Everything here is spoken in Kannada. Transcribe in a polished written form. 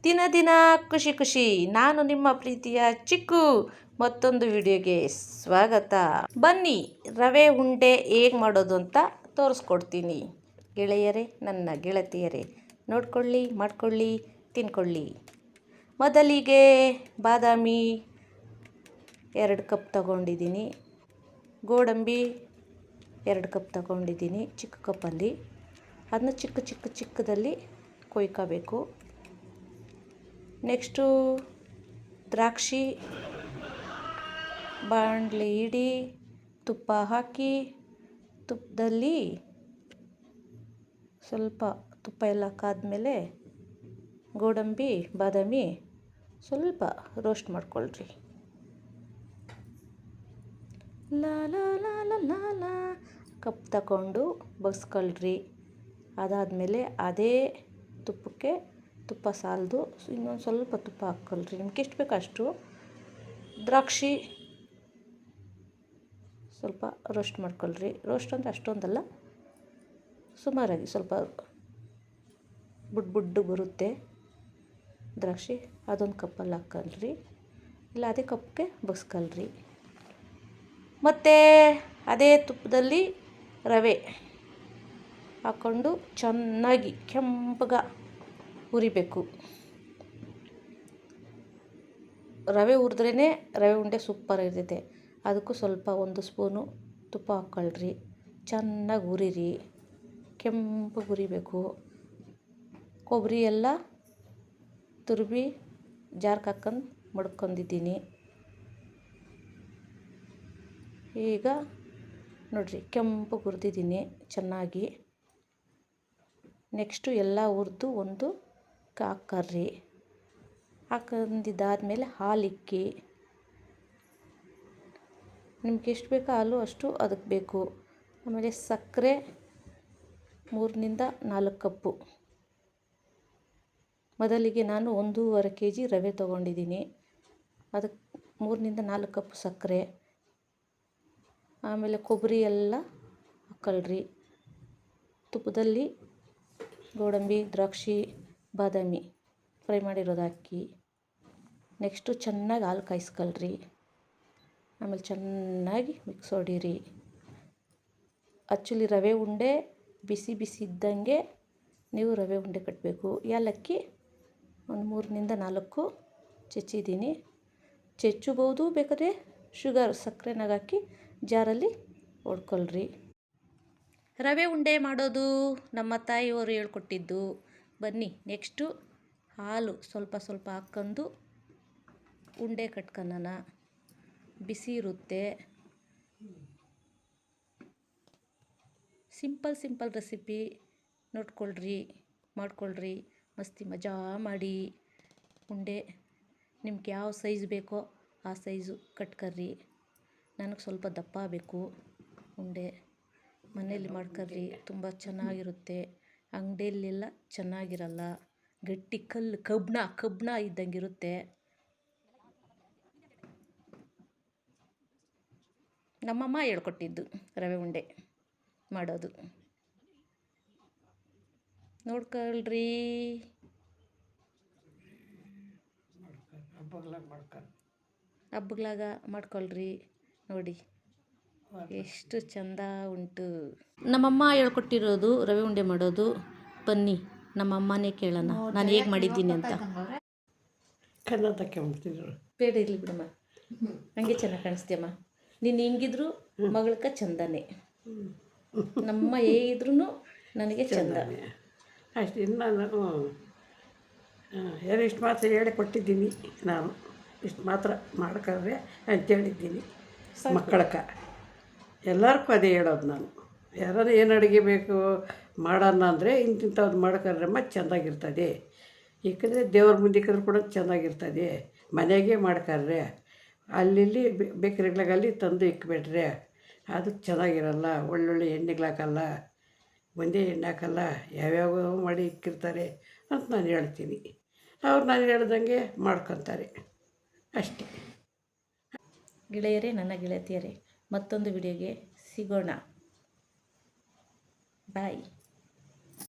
ದಿನ ದಿನ ಖುಷಿ ಖುಷಿ. ನಾನು ನಿಮ್ಮ ಪ್ರೀತಿಯ ಚಿಕ್ಕು. ಮತ್ತೊಂದು ವಿಡಿಯೋಗೆ ಸ್ವಾಗತ. ಬನ್ನಿ ರವೆ ಉಂಡೆ ಹೇಗೆ ಮಾಡೋದು ಅಂತ ತೋರಿಸ್ಕೊಡ್ತೀನಿ. ಗೆಳೆಯರೇ, ನನ್ನ ಗೆಳತಿಯರೇ, ನೋಡ್ಕೊಳ್ಳಿ, ಮಾಡ್ಕೊಳ್ಳಿ, ತಿನ್ಕೊಳ್ಳಿ. ಮೊದಲಿಗೆ ಬಾದಾಮಿ 2 ಕಪ್ ತಗೊಂಡಿದ್ದೀನಿ. ಗೋಡಂಬಿ 2 ಕಪ್ ತಗೊಂಡಿದ್ದೀನಿ ಚಿಕ್ಕ ಕಪ್ಪಲ್ಲಿ. ಅದನ್ನ ಚಿಕ್ಕದಲ್ಲಿ ಕೊಯ್ಕೋಬೇಕು. ನೆಕ್ಸ್ಟು ದ್ರಾಕ್ಷಿ ಬಾಣಲೆ ಇಡಿ, ತುಪ್ಪ ಹಾಕಿ, ತುಪ್ಪದಲ್ಲಿ ಸ್ವಲ್ಪ ತುಪ್ಪ ಎಲ್ಲ ಕಾದ್ಮೇಲೆ ಗೋಡಂಬಿ ಬಾದಾಮಿ ಸ್ವಲ್ಪ ರೋಸ್ಟ್ ಮಾಡ್ಕೊಳ್ರಿ. ಲಾ ಲಾ ಲಾ ಲಾ ಲಾ ಲಾ ಕಪ್ ತಗೊಂಡು ಬಗ್ಸ್ಕೊಳ್ರಿ. ಅದಾದಮೇಲೆ ಅದೇ ತುಪ್ಪಕ್ಕೆ ತುಪ್ಪ ಸಾಲದು ಇನ್ನೊಂದು ಸ್ವಲ್ಪ ತುಪ್ಪ ಹಾಕ್ಕೊಳ್ರಿ. ನಿಮ್ಗೆ ಎಷ್ಟು ಬೇಕೋ ಅಷ್ಟು. ದ್ರಾಕ್ಷಿ ಸ್ವಲ್ಪ ರೋಸ್ಟ್ ಮಾಡ್ಕೊಳ್ರಿ. ರೋಸ್ಟ್ ಅಂದರೆ ಅಷ್ಟೊಂದಲ್ಲ, ಸುಮಾರಾಗಿ ಸ್ವಲ್ಪ ಬುಡ್ಡು ಬರುತ್ತೆ ದ್ರಾಕ್ಷಿ. ಅದೊಂದು ಕಪ್ಪಲ್ಲಿ ಹಾಕ್ಕೊಳ್ರಿ, ಇಲ್ಲ ಅದೇ ಕಪ್ಗೆ ಬಗ್ಸ್ಕೊಳ್ರಿ. ಮತ್ತು ಅದೇ ತುಪ್ಪದಲ್ಲಿ ರವೆ ಹಾಕ್ಕೊಂಡು ಚೆನ್ನಾಗಿ ಕೆಂಪಗೆ ಹುರಿಬೇಕು. ರವೆ ಹುರಿದ್ರೇ ರವೆ ಉಂಡೆ ಸೂಪರ್ ಇರ್ತೈತೆ. ಅದಕ್ಕೂ ಸ್ವಲ್ಪ 1 ಸ್ಪೂನು ತುಪ್ಪ ಹಾಕ್ಕೊಳ್ರಿ. ಚೆನ್ನಾಗಿ ಹುರಿರಿ, ಕೆಂಪಗೆ ಹುರಿಬೇಕು. ಕೊಬ್ಬರಿ ಎಲ್ಲ ತುರಿದು ಜಾರ್ಗೆ ಹಾಕ್ಕೊಂಡು ಮಡ್ಕೊಂಡಿದ್ದೀನಿ. ಈಗ ನೋಡಿರಿ, ಕೆಂಪಗೆ ಹುರಿದಿದ್ದೀನಿ ಚೆನ್ನಾಗಿ. ನೆಕ್ಸ್ಟು ಎಲ್ಲ ಹುರಿದು ಒಂದು ಹಾಕ್ಕೊಳ್ರಿ. ಹಾಕೊಂಡಿದ್ದಾದಮೇಲೆ ಹಾಲಿಕ್ಕಿ. ನಿಮ್ಗೆ ಎಷ್ಟು ಬೇಕೋ ಹಾಲು ಅಷ್ಟು ಅದಕ್ಕೆ ಬೇಕು. ಆಮೇಲೆ ಸಕ್ಕರೆ 3 - 4 ಕಪ್ಪು. ಮೊದಲಿಗೆ ನಾನು 1.5 kg ರವೆ ತೊಗೊಂಡಿದ್ದೀನಿ. ಅದಕ್ಕೆ 3 - 4 ಕಪ್ ಸಕ್ಕರೆ. ಆಮೇಲೆ ಕೊಬ್ಬರಿ ಎಲ್ಲ ಹಾಕ್ಕೊಳ್ರಿ. ತುಪ್ಪದಲ್ಲಿ ಗೋಡಂಬಿ, ದ್ರಾಕ್ಷಿ, ಬಾದಾಮಿ ಫ್ರೈ ಮಾಡಿರೋದು ಹಾಕಿ. ನೆಕ್ಸ್ಟು ಚೆನ್ನಾಗಿ ಹಾಲು ಕಾಯಿಸ್ಕೊಳ್ರಿ. ಆಮೇಲೆ ಚೆನ್ನಾಗಿ ಮಿಕ್ಸ್ ಹೊಡೀರಿ. ಆ್ಯಕ್ಚುಲಿ ರವೆ ಉಂಡೆ ಬಿಸಿ ಇದ್ದಂಗೆ ನೀವು ರವೆ ಉಂಡೆ ಕಟ್ಟಬೇಕು. ಏಲಕ್ಕಿ ಒಂದು 3 - 4 ಚೆಚ್ಚಿದ್ದೀನಿ. ಚೆಚ್ಚಬಹುದು, ಬೇಕಾದರೆ ಸಕ್ಕರೆನಾಗ ಹಾಕಿ ಜಾರಲ್ಲಿ ಹೊಡ್ಕೊಳ್ರಿ. ರವೆ ಉಂಡೆ ಮಾಡೋದು ನಮ್ಮ ತಾಯಿಯವರು ಹೇಳ್ಕೊಟ್ಟಿದ್ದು. ಬನ್ನಿ ನೆಕ್ಸ್ಟು ಹಾಲು ಸ್ವಲ್ಪ ಹಾಕ್ಕೊಂಡು ಉಂಡೆ ಕಟ್ಕೊಳ್ಳೋಣ. ಬಿಸಿ ಇರುತ್ತೆ. Simple recipe. ನೋಡ್ಕೊಳ್ರಿ, ಮಾಡ್ಕೊಳ್ರಿ, ಮಸ್ತಿ ಮಜಾ ಮಾಡಿ. ಉಂಡೆ ನಿಮ್ಗೆ ಯಾವ ಸೈಜ್ ಬೇಕೋ ಆ ಸೈಜು ಕಟ್ಕೊಳ್ರಿ. ನನಗೆ ಸ್ವಲ್ಪ ದಪ್ಪ ಬೇಕು ಉಂಡೆ. ಮನೇಲಿ ಮಾಡ್ಕೊಳ್ರಿ, ತುಂಬ ಚೆನ್ನಾಗಿರುತ್ತೆ. ಅಂಗಡಿಯಲ್ಲೆಲ್ಲ ಚೆನ್ನಾಗಿರಲ್ಲ, ಗಟ್ಟಿ ಕಬ್ಬಣ ಇದ್ದಂಗಿರುತ್ತೆ. ನಮ್ಮಮ್ಮ ಹೇಳ್ಕೊಟ್ಟಿದ್ದು ರವೆ ಉಂಡೆ ಮಾಡೋದು. ನೋಡ್ಕೊಳ್ರಿ. ಹಬ್ಬಗಳಾಗ ಮಾಡ್ಕೊಳ್ರಿ. ನೋಡಿ ಎಷ್ಟು ಚಂದ ಉಂಟು. ನಮ್ಮಮ್ಮ ಹೇಳ್ಕೊಟ್ಟಿರೋದು ರವೆ ಉಂಡೆ ಮಾಡೋದು. ಬನ್ನಿ ನಮ್ಮಮ್ಮನೇ ಕೇಳೋಣ ನಾನು ಹೇಗೆ ಮಾಡಿದ್ದೀನಿ ಅಂತ. ಬೇಡ ಇರಲಿ ಬಿಡಮ್ಮ, ಹಂಗೆ ಚೆನ್ನಾಗಿ ಕಾಣಿಸ್ತೀಯಮ್ಮ. ನೀನು ಹಿಂಗಿದ್ರು ಮಗಳಕ್ಕ ಚಂದನೇ. ನಮ್ಮಮ್ಮ ಹೇಗಿದ್ರು ನನಗೆ ಚಂದ ಅಷ್ಟು. ಇನ್ನು ನಾನು ಇಷ್ಟು ಮಾತ್ರ ಹೇಳಿ ಕೊಟ್ಟಿದ್ದೀನಿ. ನಾನು ಇಷ್ಟು ಮಾತ್ರ ಮಾಡ್ಕೊಂಡ್ರೆ ಅಂತೇಳಿದ್ದೀನಿ ಮಕ್ಕಳಕ್ಕೆ. ಎಲ್ಲರಿಗೂ ಅದೇ ಹೇಳೋದು ನಾನು. ಯಾರು ಏನು ಅಡುಗೆ ಬೇಕು ಮಾಡೋಣ ಅಂದರೆ ಇಂಥದ್ದು ಮಾಡ್ಕೊಂಡ್ರಮ್ಮ ಚೆಂದಾಗಿರ್ತದೆ. ಏಕೆಂದರೆ ದೇವ್ರ ಮುಂದಿಕ್ಕಂದ್ರೆ ಕೂಡ ಚೆಂದಾಗಿರ್ತದೆ. ಮನೆಗೆ ಮಾಡ್ಕೊಂಡ್ರೆ ಅಲ್ಲಿ ಬೇಕರಿಗಳಲ್ಲಿ ತಂದು ಇಕ್ಬಿಟ್ರೆ ಅದು ಚೆನ್ನಾಗಿರಲ್ಲ. ಒಳ್ಳೊಳ್ಳೆ ಎಣ್ಣೆಗಳು ಒಂದೇ ಎಣ್ಣೆ ಹಾಕಲ್ಲ, ಯಾವ್ಯಾವ ಮಾಡಿ ಇಕ್ಕಿರ್ತಾರೆ ಅಂತ ನಾನು ಹೇಳ್ತೀನಿ. ಅವ್ರು ನಾನು ಹೇಳ್ದಂಗೆ ಮಾಡ್ಕೊತಾರೆ ಅಷ್ಟೇ. ಗೆಳೆಯರೇ, ನನ್ನ ಗೆಳತಿಯರೇ, ಮತ್ತೊಂದು ವಿಡಿಯೋಗೆ ಸಿಗೋಣ. ಬಾಯ್.